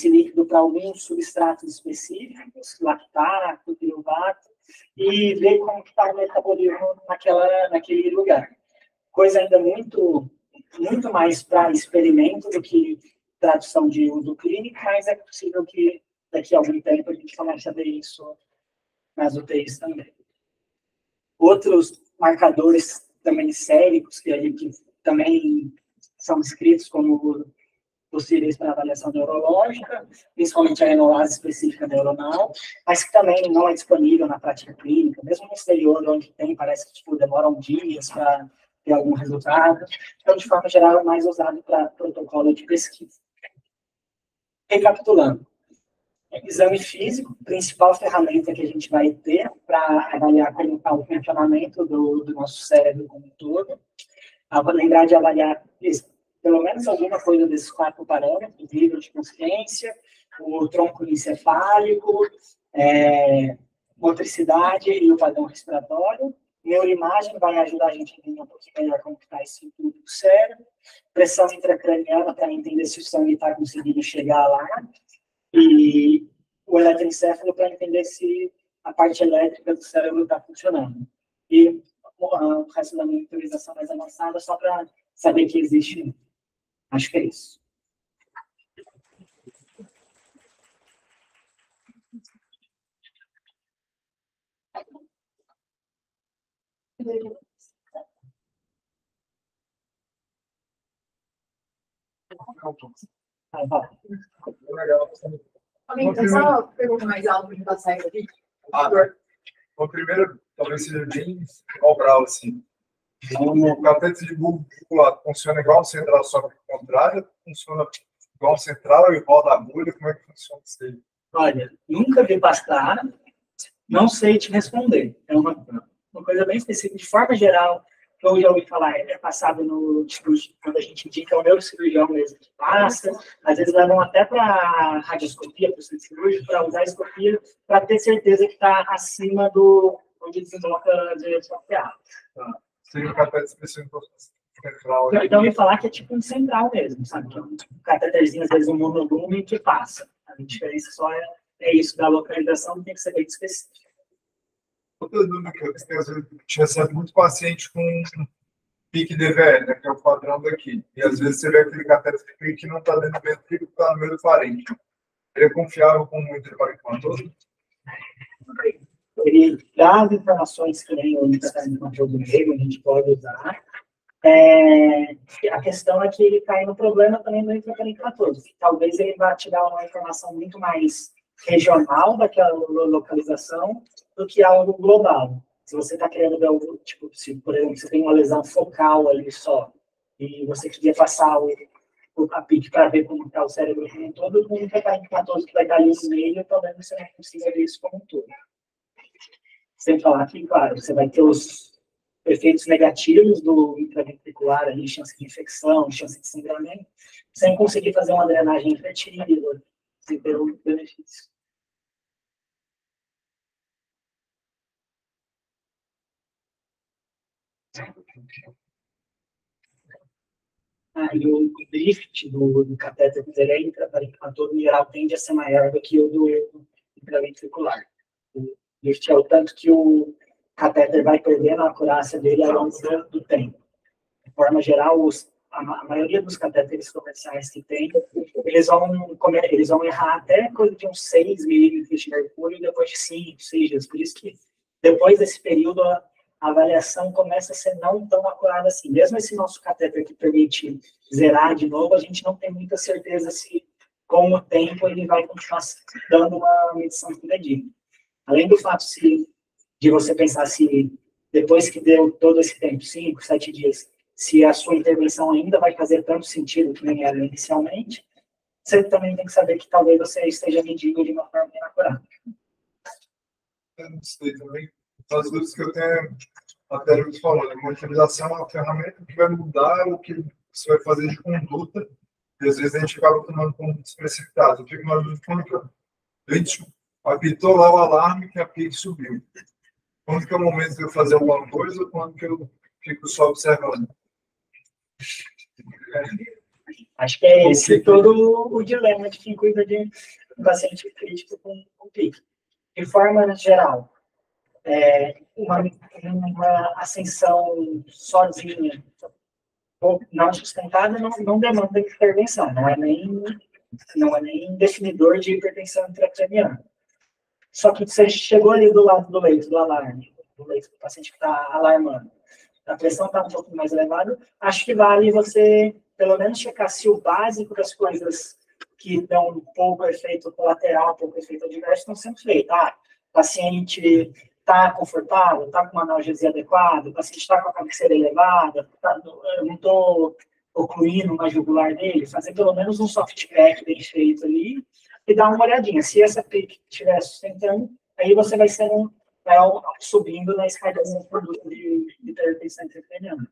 líquido para alguns substratos específicos, lactato, piruvato, e ver como está o metabolismo naquele lugar. Coisa ainda muito mais para experimento do que tradução de uso clínico, mas é possível que daqui a algum tempo a gente comece a ver isso nas UTIs também. Outros marcadores também séricos que também são descritos como possíveis para avaliação neurológica, principalmente a enolase específica neuronal, mas que também não é disponível na prática clínica, mesmo no exterior, onde tem, parece que demoram dias para ter algum resultado. Então, de forma geral, é mais usado para protocolo de pesquisa. Recapitulando, exame físico, principal ferramenta que a gente vai ter para avaliar como está o funcionamento do nosso cérebro como um todo. Lembrar de avaliar pelo menos alguma coisa desses 4 parâmetros: nível de consciência, o tronco encefálico, motricidade e o padrão respiratório. Neuroimagem vai ajudar a gente a entender um pouquinho melhor como está esse tudo do cérebro. Pressão intracraniana para entender se o sangue está conseguindo chegar lá. E o eletroencefalo para entender se a parte elétrica do cérebro está funcionando. E o resto da monitorização mais avançada só para saber que existe. Acho que é isso. Alguém só pergunta mais alto para passar aqui? O primeiro, talvez seja bem obral, assim. O cateter de bulbo funciona igual ao central, só que ao contrário? Funciona igual ao central e roda a agulha? Como é que funciona isso aí? Olha, nunca vi passar, não sei te responder. É uma coisa bem específica. De forma geral, que eu já ouvi falar, é passado no, tipo, quando a gente indica, é o neurocirurgião mesmo que passa, às vezes levam até para radioscopia, para o centro cirúrgico, para usar a escopia, para ter certeza que está acima do onde desemboca a direita facial. Seria um cateter específico central. Então, eu ia falar que é tipo um central mesmo, sabe? Que é um cateterzinho, às vezes um monolume que passa. A diferença só é isso, da localização tem que ser bem específica. Outra dúvida que eu recebo muito paciente com pique DVL, né, que é o padrão daqui. E às vezes você vê aquele cateter que não está dentro do ventrículo, está no meio do parênquima. Ele é confiável com muito de parênquima todo? Ele dá as informações que nem o cateter de controle do meio, a gente pode usar. A questão é que ele cai no problema também do intraparenquimatoso, que talvez ele vá te dar uma informação muito mais regional daquela localização do que algo global. Se você está querendo ver algo, tipo, se, por exemplo, você tem uma lesão focal ali só, e você queria passar a PIC para ver como está o cérebro como um todo, o intraparenquimatoso que vai estar ali no meio, talvez você não consiga ver isso como um todo. Sem falar que, claro, você vai ter os efeitos negativos do intraventricular, ali, chance de infecção, chance de sangramento, sem conseguir fazer uma drenagem efetiva, sem ter um benefício. E o drift do catéter intraparenquimatoso, em geral, tende a ser maior do que o do intraventricular. O drift é o tanto que o catéter vai perdendo a acurácia dele ao longo do tempo. De forma geral, a maioria dos catéteres comerciais que tem, eles vão errar até coisa de uns 6 milímetros de mercúrio depois de 5, 6 dias. Por isso que, depois desse período, a avaliação começa a ser não tão acurada assim. Mesmo esse nosso catéter que permite zerar de novo, a gente não tem muita certeza se, com o tempo, ele vai continuar dando uma medição fidedigna. Além do fato de você pensar se, depois que deu todo esse tempo, 5, 7 dias, se a sua intervenção ainda vai fazer tanto sentido que nem era inicialmente, você também tem que saber que talvez você esteja medindo de uma forma inacurada. Eu não sei também. As dúvidas que eu tenho, até eu falando, a monitorização é uma ferramenta que vai mudar o que você vai fazer de conduta, e às vezes a gente acaba tomando condutas precipitadas. Eu fico na dúvida quando que a gente apitou lá o alarme que a PIC subiu. Quando que é o momento de eu fazer alguma coisa ou quando que eu fico só observando? Acho que é esse todo o dilema de quem cuida de um paciente crítico com PIC. De forma geral, uma ascensão sozinha, não sustentada, não demanda intervenção, não é nem definidor de hipertensão intracraniana. Só que você chegou ali do lado do leito, do alarme, do leito do paciente que está alarmando, a pressão está um pouco mais elevada, acho que vale você, pelo menos, checar se o básico das coisas que dão um pouco efeito colateral, pouco efeito adverso, estão sendo feitas. O paciente está confortável, está com uma analgesia adequada, o paciente está com a cabeceira elevada, eu não estou ocluindo uma jugular dele, fazer pelo menos um soft pack bem feito ali e dar uma olhadinha. Se essa PIC estiver sustentando, aí você vai subindo na escada do produto de hipertensão intracraniana.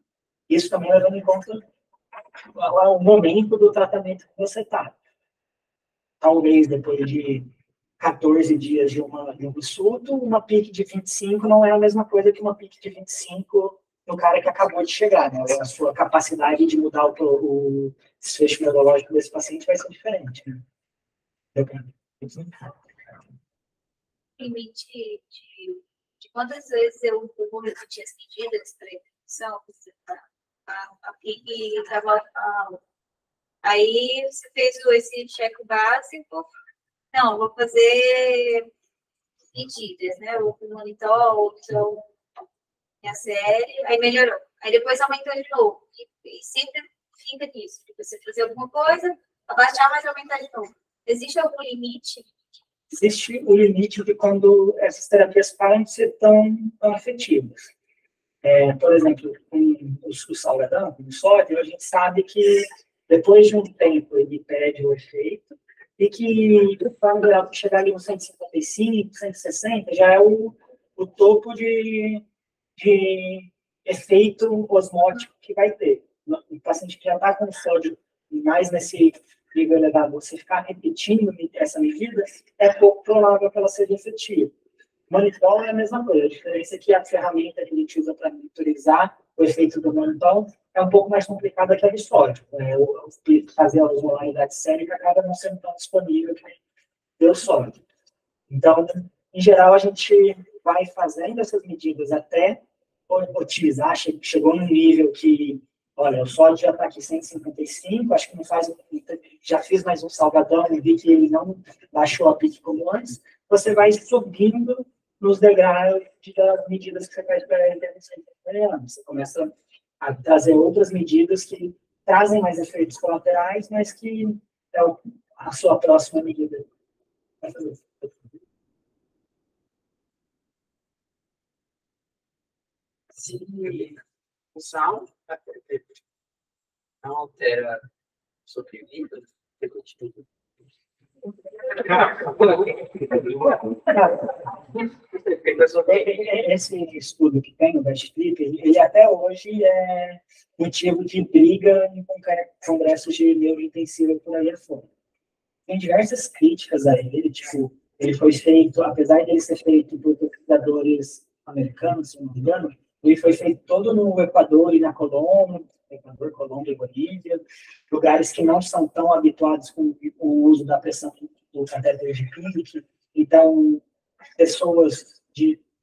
Isso também levando em conta o momento do tratamento que você está. Talvez depois de 14 dias de um insulto, uma PIC de 25 não é a mesma coisa que uma PIC de 25 no cara que acabou de chegar, né? A sua capacidade de mudar o desfecho neurológico desse paciente vai ser diferente, né? Limite de quantas vezes eu vou repetir as medidas para intervenção, a PIC estava. Aí você fez esse check básico. Não, vou fazer medidas, né? O monitor, então, minha série, aí melhorou. Aí depois aumentou de novo. E sempre fica nisso. Você fazer alguma coisa, abaixar, mas aumentar de novo. Existe algum limite? Existe o limite de quando essas terapias param de ser tão efetivas. Por exemplo, com o salgadão, com o sódio, a gente sabe que depois de um tempo ele perde o efeito e que quando chegar ali nos 155, 160, já é o topo de efeito osmótico que vai ter. O paciente que já está com sódio mais nesse nível elevado, você ficar repetindo essa medida, é pouco provável que ela seja efetiva. Manitol é a mesma coisa, a diferença é que a ferramenta que a gente usa para monitorizar o efeito do manitol é um pouco mais complicada que a do sódio. Fazer a osmolaridade sérica acaba não sendo tão disponível que o sódio. Então, em geral, a gente vai fazendo essas medidas até otimizar, chegou num nível que, olha, o sódio já está aqui 155, acho que não faz, já fiz mais um salgadão e vi que ele não baixou a PIC como antes, você vai subindo nos degraus das medidas que você faz para a intervenção intracraniana. Você começa a trazer outras medidas que trazem mais efeitos colaterais, mas que é a sua próxima medida. Se o sal não altera sobrevida, esse estudo que tem, o BEST-FLIP, ele até hoje é motivo de briga em congressos de neurointensiva por aí afora. Tem diversas críticas a ele, tipo, ele foi feito, apesar de ele ser feito por pesquisadores americanos, se não me engano, ele foi feito todo no Equador e na Colômbia, Equador, Colômbia e Bolívia, lugares que não são tão habituados com o uso da pressão do catéter de PIC. Então, pessoas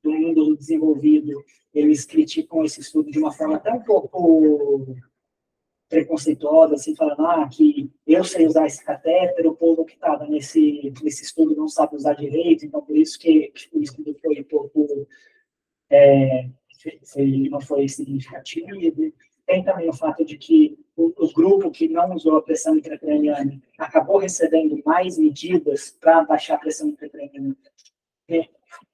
do mundo desenvolvido, eles criticam esse estudo de uma forma até um pouco preconceituosa, assim, falando que eu sei usar esse catéter, o povo que estava nesse estudo não sabe usar direito, então por isso que o estudo foi um pouco não foi significativo. Tem também o fato de que o grupo que não usou a pressão intracraniana acabou recebendo mais medidas para baixar a pressão intracraniana.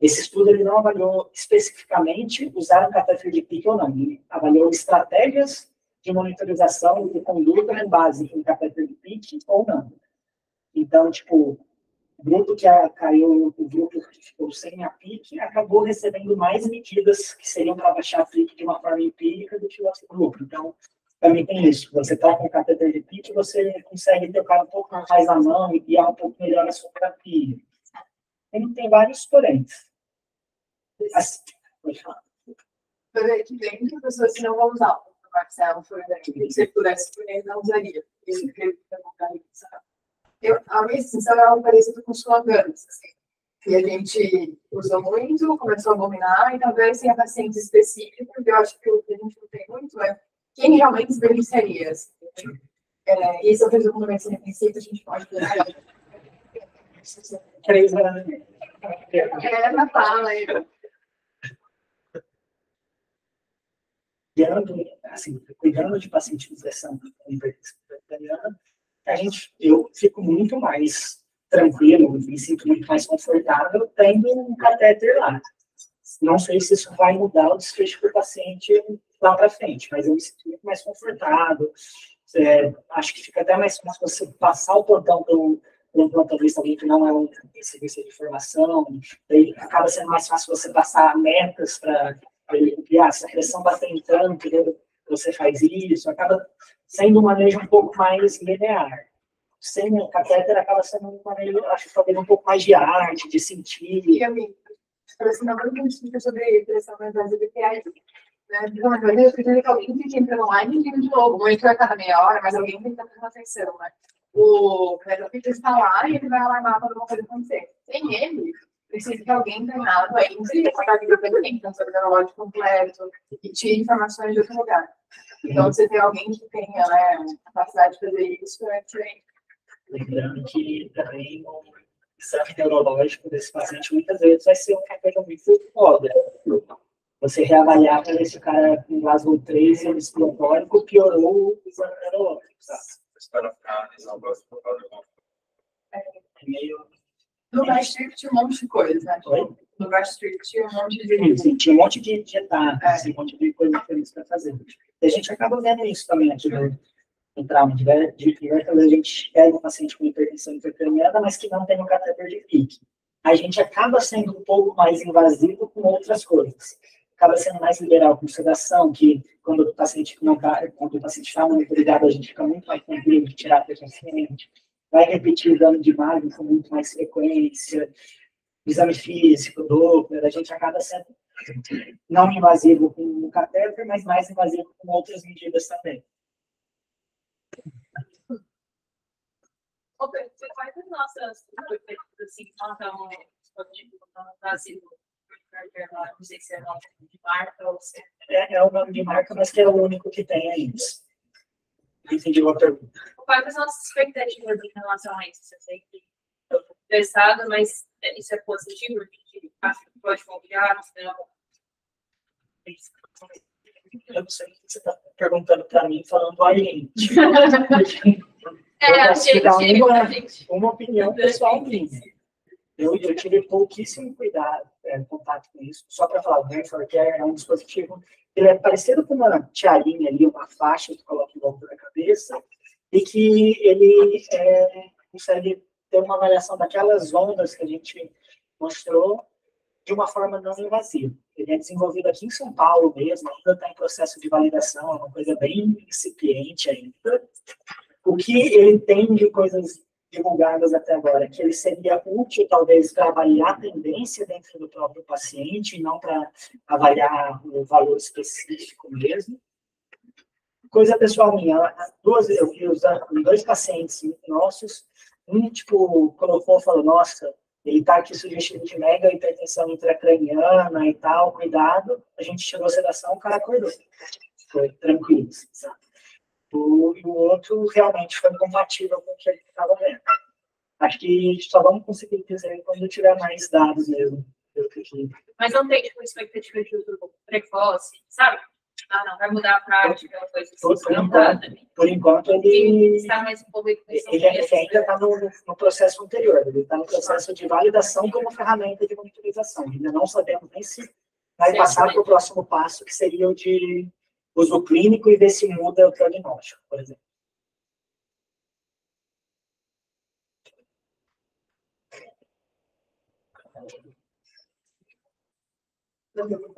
Esse estudo ele não avaliou especificamente usar o catéter de PIC ou não, ele avaliou estratégias de monitorização de conduta com base em catéter de PIC ou não. Então, tipo, o grupo que caiu, o grupo que ficou sem a PIC, acabou recebendo mais medidas que seriam para baixar a PIC de uma forma empírica do que o outro grupo. Então, também tem isso. Você está com o catéter de PIC, você consegue tocar um pouco mais a mão e guiar um pouco melhor a sua terapia. Tem vários poréns. Assim, pode falar. Que tem muitas pessoas que não vão usar o Marcelo, por exemplo. Se pudesse, eu não usaria. Isso que a minha sensação é algo parecido com sulaganas, assim. E a gente usou muito, começou a dominar, e talvez tenha pacientes específicos, eu acho que o que a gente não tem muito é quem realmente se beneficiaria. Assim. Isso eu resumo no medicina princípio, a gente pode fazer. 3 anos. Na fala aí. Cuidando de pacientes com pressão intracraniana, eu fico muito mais tranquilo, me sinto muito mais confortável tendo um catéter lá. Não sei se isso vai mudar o desfecho do paciente lá para frente, mas eu me sinto muito mais confortável. Acho que fica até mais fácil você passar o plantão para um plantonista alguém que não é um serviço de formação, daí acaba sendo mais fácil você passar metas para ele cumprir. Se a pressão bater em tanto, você faz isso, acaba sendo um manejo um pouco mais linear. Sem o catéter acaba sendo um manejo, acho que fazendo um pouco mais de arte, de sentir. E a mim, não a gente fica sobre pressão nas BPI, né? Eu acredito que alguém tem que entrar online e de novo, ou entra a cada meia hora, mas alguém tem que estar prestando atenção, né? O Pedro está lá e ele vai alarmar quando uma coisa acontecer. Sem ele, precisa que alguém treinado entre e acabar independente, então, sobre o relógio completo e tire informações de outro lugar. Então, você tem alguém que tenha a capacidade de fazer isso, é treino. Lembrando que também o exame neurológico desse paciente muitas vezes vai ser uma coisa muito foda. Você reavaliar para ver se o cara com Glasgow 3 e o explotórico piorou o exame neurológico. Espera ficar No Gastrip tinha um monte de coisa, né? No Gastrip tinha um monte de... Sim, tinha um monte de etapas, um monte de coisas diferentes para fazer. E a gente acaba vendo isso também aqui no trauma. Diversas vezes a gente pega um paciente com hipertensão intracraniana, mas que não tem um catéter de PIC. A gente acaba sendo um pouco mais invasivo com outras coisas. Acaba sendo mais liberal com sedação, que quando o paciente está monitorizado, a gente fica muito mais tranquilo de tirar do paciente. Vai repetir o exame de imagem com muito mais frequência, exame físico, Doppler, a gente acaba sendo não invasivo com o catéter, mas mais invasivo com outras medidas também. Você faz as nossas assim, então, Brasil, não sei se é nome de marca ou se é o nome de marca, mas que é o único que tem ainda. Entendi uma pergunta. Quais são as nossas expectativas em relação a isso? Você sei que estou interessada, mas isso é positivo? Acho que pode confiar, não? Eu não sei o que você está perguntando para mim, falando a gente. É, Eu posso te dar gente. uma opinião pessoal minha. Eu tive pouquíssimo cuidado, contato com isso, só para falar, o Hair Care é um dispositivo, ele é parecido com uma tiarinha ali, uma faixa que coloca em volta da cabeça, e que ele consegue ter uma avaliação daquelas ondas que a gente mostrou de uma forma não invasiva. Ele é desenvolvido aqui em São Paulo mesmo, ainda está em processo de validação, é uma coisa bem incipiente ainda. O que ele tem de coisas divulgadas até agora, que ele seria útil, talvez, para avaliar a tendência dentro do próprio paciente, e não para avaliar o valor específico mesmo. Coisa pessoal minha, eu vi usando 2 pacientes nossos, um, tipo, colocou, falou, nossa, ele está aqui sugestivo de mega hipertensão intracraniana e tal, cuidado, a gente tirou a sedação, o cara acordou. Foi tranquilo, sabe? E o outro realmente foi compatível com o que ele estava vendo. Acho que só vamos conseguir dizer quando tiver mais dados mesmo. Mas não tem, tipo, expectativa de uso precoce, sabe? Ah, não, vai mudar a prática, coisa assim. Por enquanto, ele está mais envolvido com isso. Ele ainda está no processo anterior, ele está no processo de validação como ferramenta de monitorização. Ainda não sabemos nem se vai passar para o próximo passo, que seria o de uso clínico e ver se muda o prognóstico, por exemplo. Obrigado.